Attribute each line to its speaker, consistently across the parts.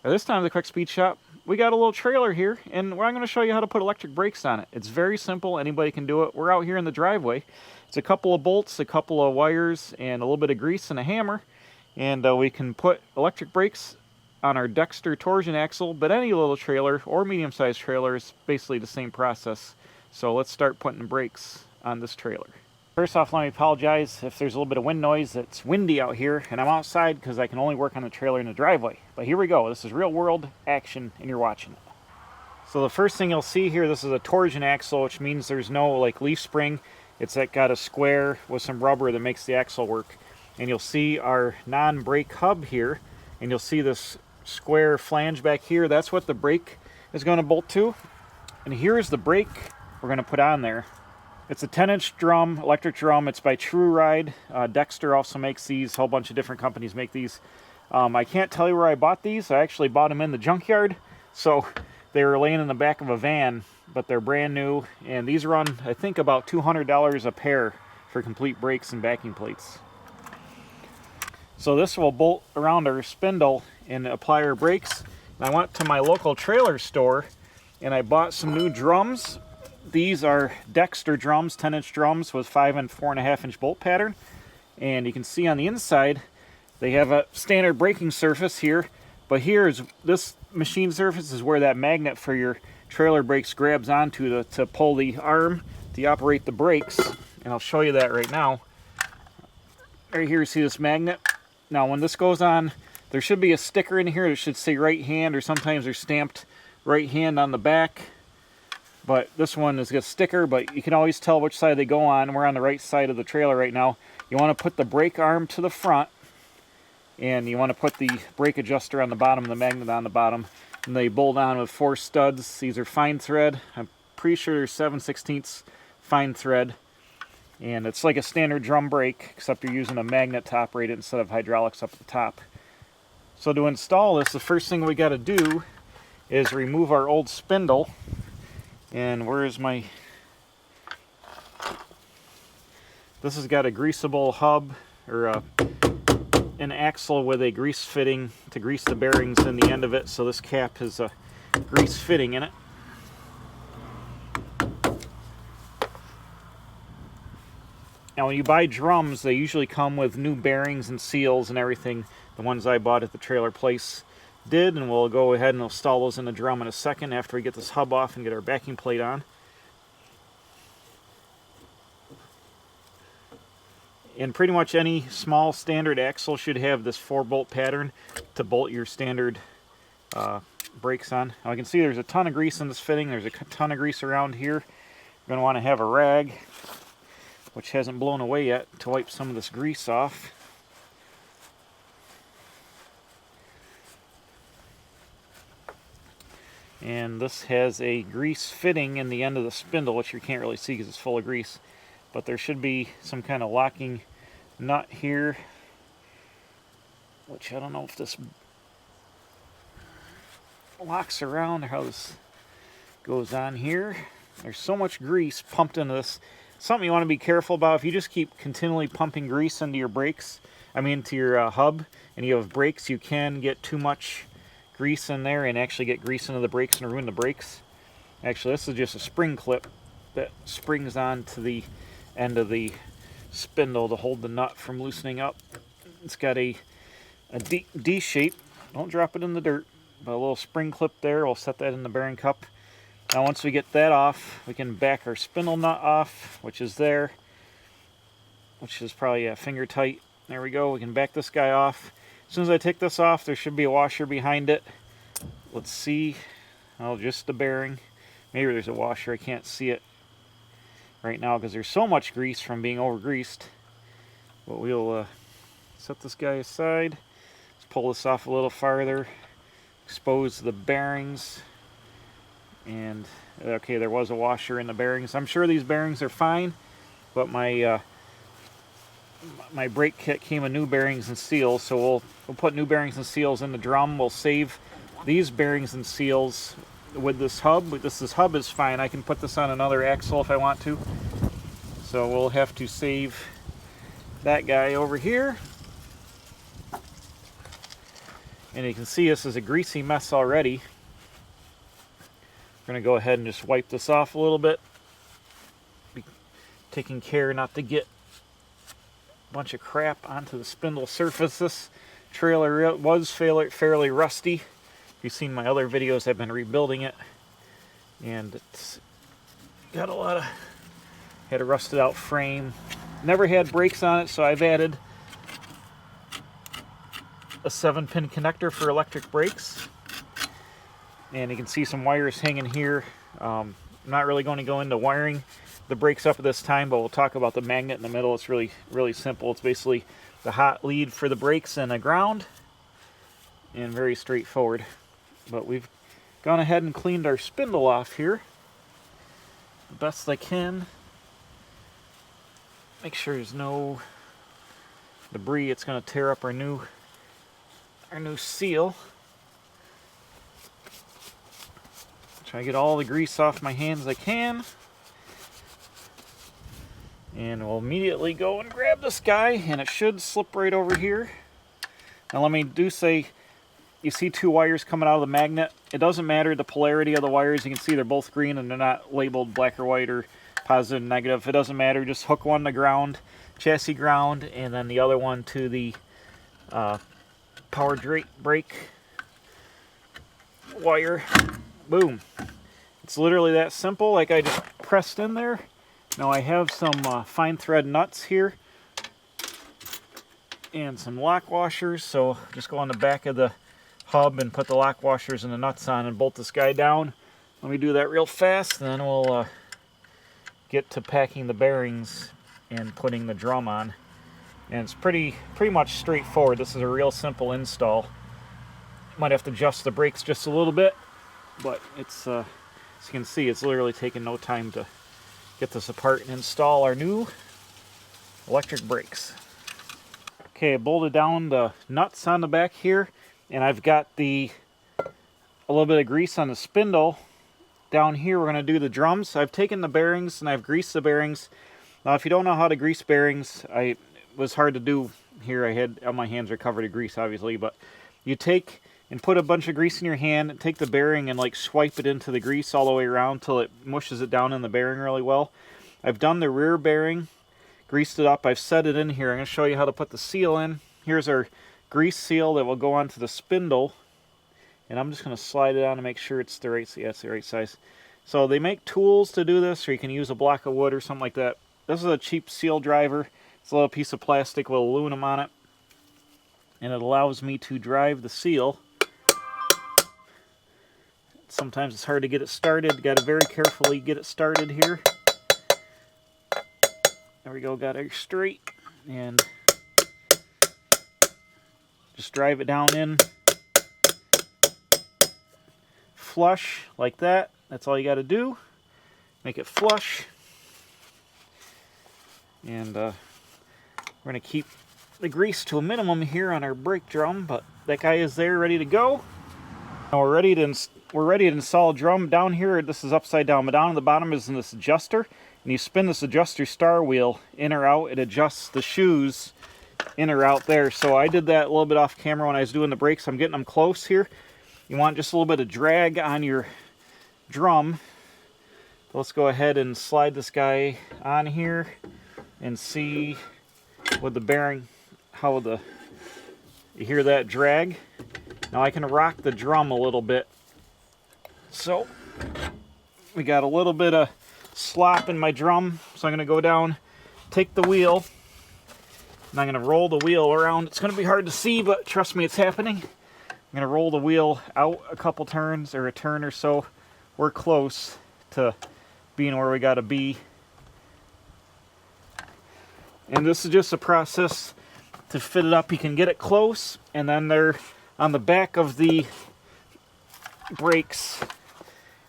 Speaker 1: This time at the Quick Speed Shop, we got a little trailer here, and I'm going to show you how to put electric brakes on it. It's very simple. Anybody can do it. We're out here in the driveway. It's a couple of bolts, a couple of wires, and a little bit of grease and a hammer. And we can put electric brakes on our Dexter torsion axle, but any little trailer or medium-sized trailer is basically the same process. So let's start putting the brakes on this trailer. First off, let me apologize if there's a little bit of wind noise. It's windy out here, and I'm outside because I can only work on the trailer in the driveway. But here we go. This is real world action, and you're watching it. So the first thing you'll see here, this is a torsion axle, which means there's no like leaf spring. It's got a square with some rubber that makes the axle work. And you'll see our non-brake hub here, and you'll see this square flange back here. That's what the brake is going to bolt to. And here's the brake we're going to put on there. It's a 10-inch drum, electric drum. It's by Tru-ryde. Dexter also makes these. A whole bunch of different companies make these. I can't tell you where I bought these. I actually bought them in the junkyard. So they were laying in the back of a van, but they're brand new. And these run, I think, about $200 a pair for complete brakes and backing plates. So this will bolt around our spindle and apply our brakes. And I went to my local trailer store and I bought some new drums. These are Dexter drums, 10-inch drums with 5 and 4.5-inch bolt pattern. And you can see on the inside, they have a standard braking surface here. But here's this machine surface is where that magnet for your trailer brakes grabs onto to pull the arm to operate the brakes. And I'll show you that right now. Right here, you see this magnet. Now, when this goes on, there should be a sticker in here that should say right hand, or sometimes they're stamped right hand on the back. But this one has got a sticker, but you can always tell which side they go on. We're on the right side of the trailer right now. You want to put the brake arm to the front, and you want to put the brake adjuster on the bottom, the magnet on the bottom, and they bolt on with 4 studs. These are fine thread. I'm pretty sure they're 7/16 fine thread, and it's like a standard drum brake, except you're using a magnet to operate it instead of hydraulics up at the top. So to install this, the first thing we got to do is remove our old spindle. And where is my... This has got a greasable hub, or an axle with a grease fitting to grease the bearings in the end of it. So this cap has a grease fitting in it. Now when you buy drums, they usually come with new bearings and seals and everything. The ones I bought at the trailer place did, and we'll go ahead and install those in the drum in a second after we get this hub off and get our backing plate on. And pretty much any small standard axle should have this 4-bolt pattern to bolt your standard brakes on. Now I can see there's a ton of grease in this fitting. There's a ton of grease around here. You're going to want to have a rag, which hasn't blown away yet, to wipe some of this grease off. And this has a grease fitting in the end of the spindle, which you can't really see because it's full of grease. But there should be some kind of locking nut here, which I don't know if this locks around or how this goes on here. There's so much grease pumped into this. Something you want to be careful about. If you just keep continually pumping grease into your brakes, into your hub, and you have brakes, you can get too much grease in there and actually get grease into the brakes and ruin the brakes. Actually, this is just a spring clip that springs on to the end of the spindle to hold the nut from loosening up. It's got a D shape. Don't drop it in the dirt. But a little spring clip there. We'll set that in the bearing cup. Now once we get that off, we can back our spindle nut off, which is there, which is probably finger tight. There we go. We can back this guy off. As soon as I take this off, there should be a washer behind it. Let's see. Oh, just the bearing. Maybe there's a washer. I can't see it right now because there's so much grease from being over-greased. But we'll set this guy aside. Let's pull this off a little farther. Expose the bearings. And, okay, there was a washer in the bearings. I'm sure these bearings are fine, but my brake kit came with new bearings and seals, so we'll put new bearings and seals in the drum. We'll save these bearings and seals with this hub. This hub is fine. I can put this on another axle if I want to. So we'll have to save that guy over here. And you can see this is a greasy mess already. We're going to go ahead and just wipe this off a little bit. Be taking care not to get a bunch of crap onto the spindle surface. This trailer was fairly rusty. If you've seen my other videos, I've been rebuilding it. And it's got a lot of, had a rusted out frame. Never had brakes on it, so I've added a 7-pin connector for electric brakes. And you can see some wires hanging here. I'm not really going to go into wiring the brakes up at this time, but we'll talk about the magnet in the middle. It's really simple. It's basically the hot lead for the brakes and the ground, and very straightforward. But we've gone ahead and cleaned our spindle off here the best I can. Make sure there's no debris. It's going to tear up our new seal. Try to get all the grease off my hands as I can. And we'll immediately go and grab this guy, and it should slip right over here. Now let me say, you see 2 wires coming out of the magnet. It doesn't matter the polarity of the wires. You can see they're both green and they're not labeled black or white or positive and negative. It doesn't matter. Just hook one to ground, chassis ground, and then the other one to the power brake wire. Boom. It's literally that simple, like I just pressed in there. Now I have some fine thread nuts here and some lock washers, so just go on the back of the hub and put the lock washers and the nuts on and bolt this guy down. Let me do that real fast, and then we'll get to packing the bearings and putting the drum on. And it's pretty much straightforward. This is a real simple install. Might have to adjust the brakes just a little bit, but it's as you can see, it's literally taking no time to get this apart and install our new electric brakes. Okay, I bolted down the nuts on the back here, and I've got a little bit of grease on the spindle. Down here we're going to do the drums. I've taken the bearings and I've greased the bearings. Now if you don't know how to grease bearings, it was hard to do here. My hands are covered in grease obviously, but you take and put a bunch of grease in your hand and take the bearing and like swipe it into the grease all the way around till it mushes it down in the bearing really well. I've done the rear bearing, greased it up, I've set it in here. I'm going to show you how to put the seal in. Here's our grease seal that will go onto the spindle, and I'm just going to slide it on to make sure it's the right, yeah, it's the right size. So they make tools to do this, or you can use a block of wood or something like that. This is a cheap seal driver. It's a little piece of plastic with aluminum on it, and it allows me to drive the seal. Sometimes it's hard to get it started. Got to very carefully get it started here. There we go, got it straight, and just drive it down in flush like that. That's all you got to do. Make it flush. And we're going to keep the grease to a minimum here on our brake drum, but that guy is there ready to go. Now we're ready to install a drum down here. This is upside down, but down at the bottom is this adjuster, and you spin this adjuster star wheel in or out. It adjusts the shoes in or out there. So I did that a little bit off camera when I was doing the brakes. I'm getting them close here. You want just a little bit of drag on your drum. Let's go ahead and slide this guy on here and see with the bearing how you hear that drag. Now I can rock the drum a little bit. So we got a little bit of slop in my drum, so I'm going to go down, take the wheel, and I'm going to roll the wheel around. It's going to be hard to see, but trust me, it's happening. I'm going to roll the wheel out a couple turns, or a turn or so. We're close to being where we got to be. And this is just a process to fit it up. You can get it close, and then they're on the back of the brakes.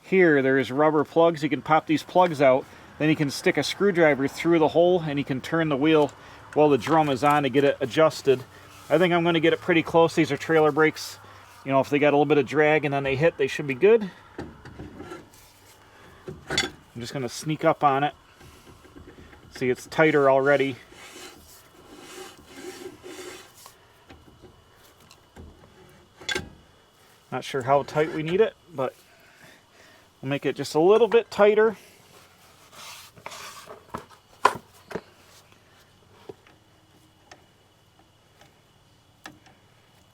Speaker 1: Here, there's rubber plugs. You can pop these plugs out. Then you can stick a screwdriver through the hole, and you can turn the wheel while the drum is on to get it adjusted. I think I'm going to get it pretty close. These are trailer brakes. You know, if they got a little bit of drag and then they hit, they should be good. I'm just going to sneak up on it. See, it's tighter already. Not sure how tight we need it, but we'll make it just a little bit tighter.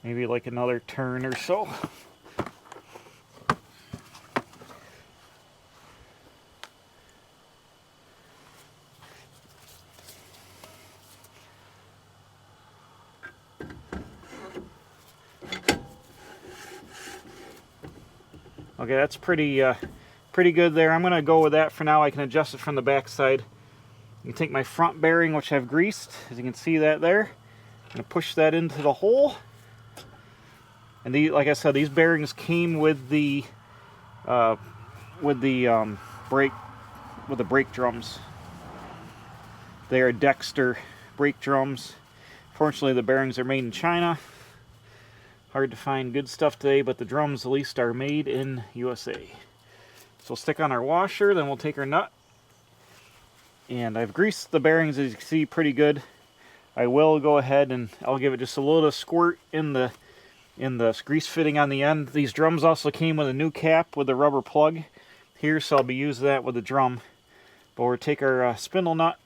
Speaker 1: Maybe like another turn or so. Okay, that's pretty good there. I'm going to go with that for now. I can adjust it from the back side. You can take my front bearing, which I've greased, as you can see that there. I'm going to push that into the hole. And like I said, these bearings came with the brake drums. They are Dexter brake drums. Fortunately, the bearings are made in China. Hard to find good stuff today, but the drums at least are made in USA. So we'll stick on our washer, then we'll take our nut. And I've greased the bearings, as you can see, pretty good. I will go ahead and I'll give it just a little squirt in the grease fitting on the end. These drums also came with a new cap with a rubber plug here, so I'll be using that with the drum. But we'll take our spindle nut.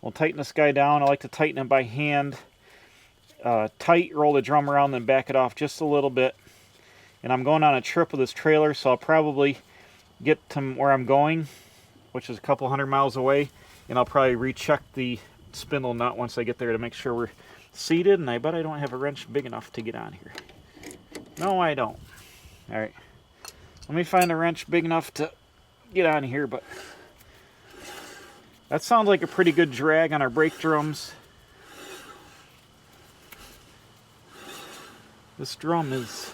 Speaker 1: We'll tighten this guy down. I like to tighten it by hand. Tight, roll the drum around, then back it off just a little bit. And I'm going on a trip with this trailer, so I'll probably get to where I'm going, which is a couple 100 miles away, and I'll probably recheck the spindle nut once I get there to make sure we're seated. And I bet I don't have a wrench big enough to get on here. No, I don't. All right, let me find a wrench big enough to get on here. But that sounds like a pretty good drag on our brake drums. This drum is...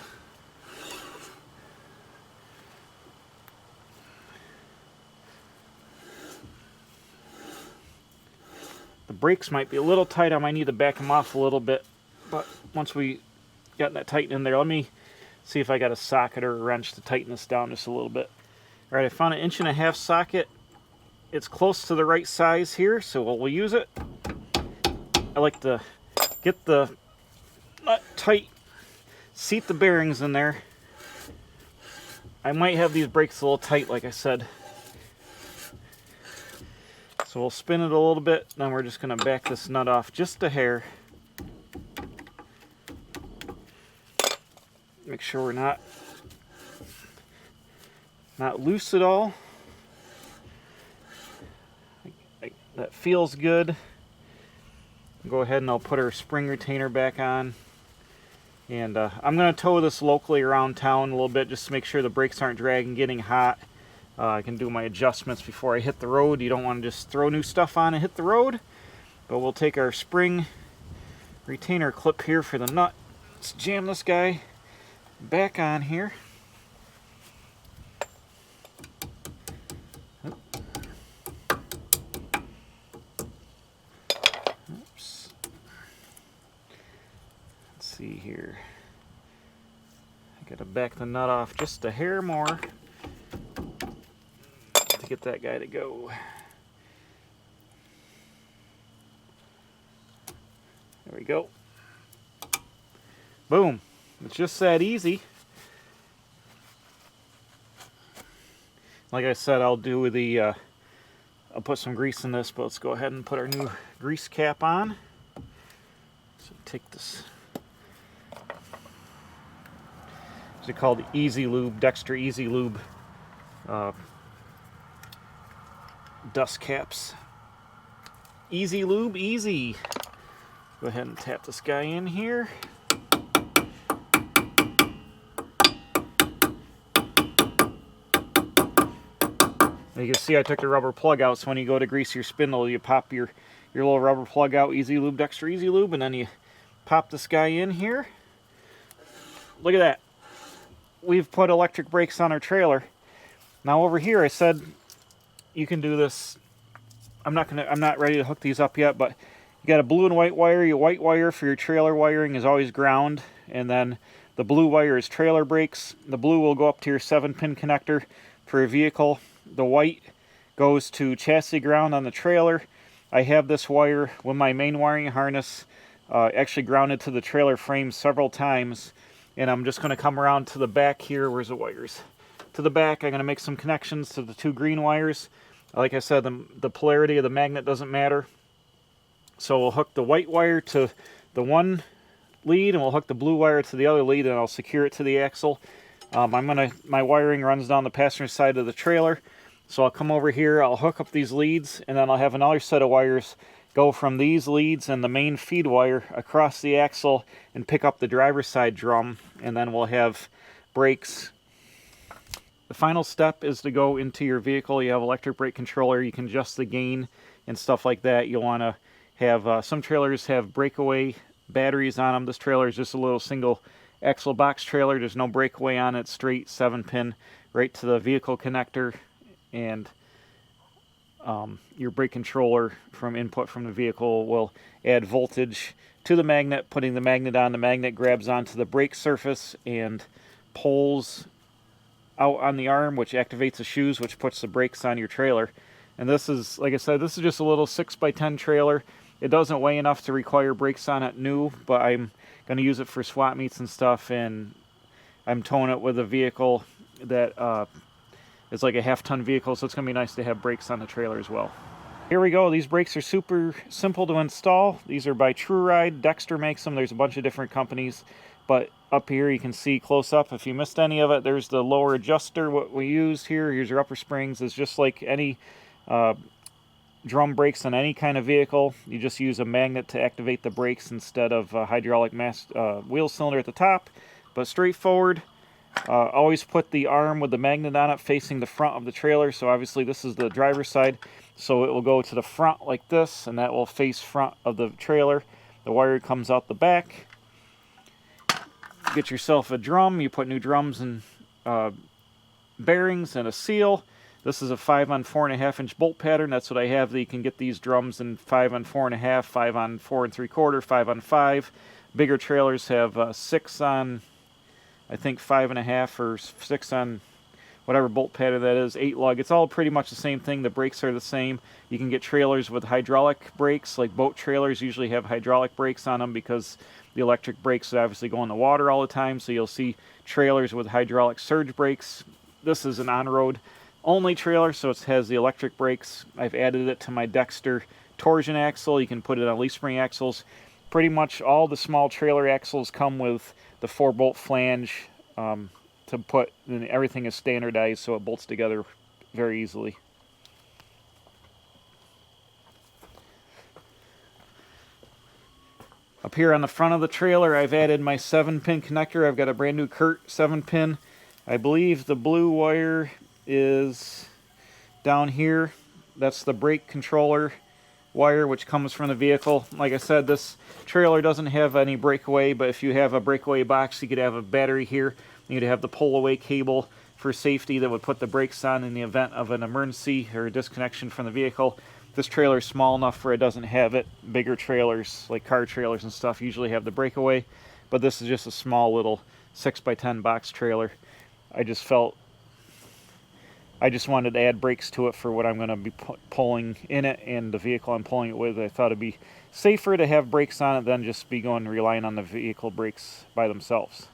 Speaker 1: The brakes might be a little tight. I might need to back them off a little bit. But once we got that tightened in there, let me see if I got a socket or a wrench to tighten this down just a little bit. All right, I found an 1.5 inch socket. It's close to the right size here, so we'll use it. I like to get the nut tight, seat the bearings in there. I might have these brakes a little tight, like I said. So we'll spin it a little bit, then we're just going to back this nut off just a hair. Make sure we're not loose at all. That feels good. Go ahead and I'll put our spring retainer back on. And I'm going to tow this locally around town a little bit just to make sure the brakes aren't dragging, getting hot. I can do my adjustments before I hit the road. You don't want to just throw new stuff on and hit the road. But we'll take our spring retainer clip here for the nut. Let's jam this guy back on here. Oops. Let's see here. I gotta back the nut off just a hair more to get that guy to go. There we go. Boom. It's just that easy. Like I said, I'll do the I'll put some grease in this, but let's go ahead and put our new grease cap on. So take this. It's called Easy Lube, Dexter Easy Lube dust caps. Easy Lube, easy. Go ahead and tap this guy in here. You can see I took the rubber plug out, so when you go to grease your spindle, you pop your little rubber plug out, Easy Lube, Dexter Easy Lube, and then you pop this guy in here. Look at that. We've put electric brakes on our trailer. Now over here I said you can do this. I'm not ready to hook these up yet, but you got a blue and white wire. Your white wire for your trailer wiring is always ground, and then the blue wire is trailer brakes. The blue will go up to your 7-pin connector for your vehicle. The white goes to chassis ground on the trailer. I have this wire with my main wiring harness actually grounded to the trailer frame several times, And I'm just going to come around to the back here. Where's the wires? To the back, I'm going to make some connections to the 2 green wires. Like I said, the polarity of the magnet doesn't matter. So we'll hook the white wire to the one lead, and we'll hook the blue wire to the other lead, and I'll secure it to the axle. My wiring runs down the passenger side of the trailer. So I'll come over here, I'll hook up these leads, and then I'll have another set of wires go from these leads and the main feed wire across the axle and pick up the driver's side drum, and then we'll have brakes. The final step is to go into your vehicle. You have electric brake controller, you can adjust the gain and stuff like that. You'll want to have, some trailers have breakaway batteries on them. This trailer is just a little single axle box trailer. There's no breakaway on it, straight 7-pin right to the vehicle connector, and your brake controller from input from the vehicle will add voltage to the magnet. Putting the magnet on, the magnet grabs onto the brake surface and pulls out on the arm, which activates the shoes, which puts the brakes on your trailer. And this is, like I said, this is just a little 6x10 trailer. It doesn't weigh enough to require brakes on it new, but I'm going to use it for swap meets and stuff, and I'm towing it with a vehicle that is like a half-ton vehicle, so it's going to be nice to have brakes on the trailer as well. Here we go. These brakes are super simple to install. These are by Tru-ryde. Dexter makes them. There's a bunch of different companies, but up here you can see close up. If you missed any of it, there's the lower adjuster. What we used here, here's your upper springs. It's just like any drum brakes on any kind of vehicle. You just use a magnet to activate the brakes instead of a hydraulic wheel cylinder at the top, but straightforward. Always put the arm with the magnet on it facing the front of the trailer. So obviously this is the driver's side, so it will go to the front like this, and that will face front of the trailer. The wire comes out the back. Get yourself a drum. You put new drums and bearings and a seal. This is a 5 on 4.5 inch bolt pattern. That's what I have. You can get these drums in 5 on 4.5, 5 on 4 3/4, 5 on 5. Bigger trailers have 6 on, I think, 5.5, or 6 on whatever bolt pattern that is, 8 lug. It's all pretty much the same thing. The brakes are the same. You can get trailers with hydraulic brakes, like boat trailers usually have hydraulic brakes on them because the electric brakes obviously go in the water all the time. So you'll see trailers with hydraulic surge brakes. This is an on-road only trailer, so it has the electric brakes. I've added it to my Dexter torsion axle. You can put it on leaf spring axles. Pretty much all the small trailer axles come with the 4-bolt flange to put, and everything is standardized so it bolts together very easily. Up here on the front of the trailer, I've added my 7-pin connector. I've got a brand new Kurt 7-pin. I believe the blue wire is down here. That's the brake controller wire, which comes from the vehicle. Like I said, this trailer doesn't have any breakaway, but if you have a breakaway box, you could have a battery here. You'd have the pull-away cable for safety that would put the brakes on in the event of an emergency or a disconnection from the vehicle. This trailer is small enough where it doesn't have it. Bigger trailers, like car trailers and stuff, usually have the breakaway, but this is just a small little 6x10 box trailer. I just wanted to add brakes to it for what I'm going to be pulling in it and the vehicle I'm pulling it with. I thought it'd be safer to have brakes on it than just be relying on the vehicle brakes by themselves.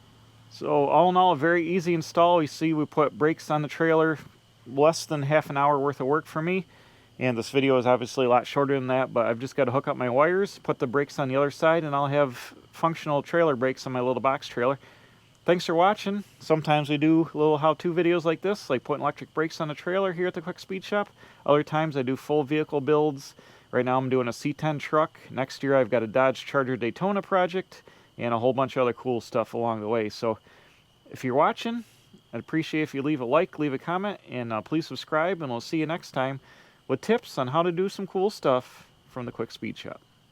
Speaker 1: So all in all, a very easy install. You see we put brakes on the trailer, less than half an hour worth of work for me. And this video is obviously a lot shorter than that, but I've just got to hook up my wires, put the brakes on the other side, and I'll have functional trailer brakes on my little box trailer. Thanks for watching. Sometimes we do little how-to videos like this, like putting electric brakes on a trailer here at the Quick Speed Shop. Other times I do full vehicle builds. Right now I'm doing a C10 truck. Next year I've got a Dodge Charger Daytona project and a whole bunch of other cool stuff along the way. So if you're watching, I'd appreciate if you leave a like, leave a comment, and please subscribe, and we'll see you next time with tips on how to do some cool stuff from the Quick Speed Shop.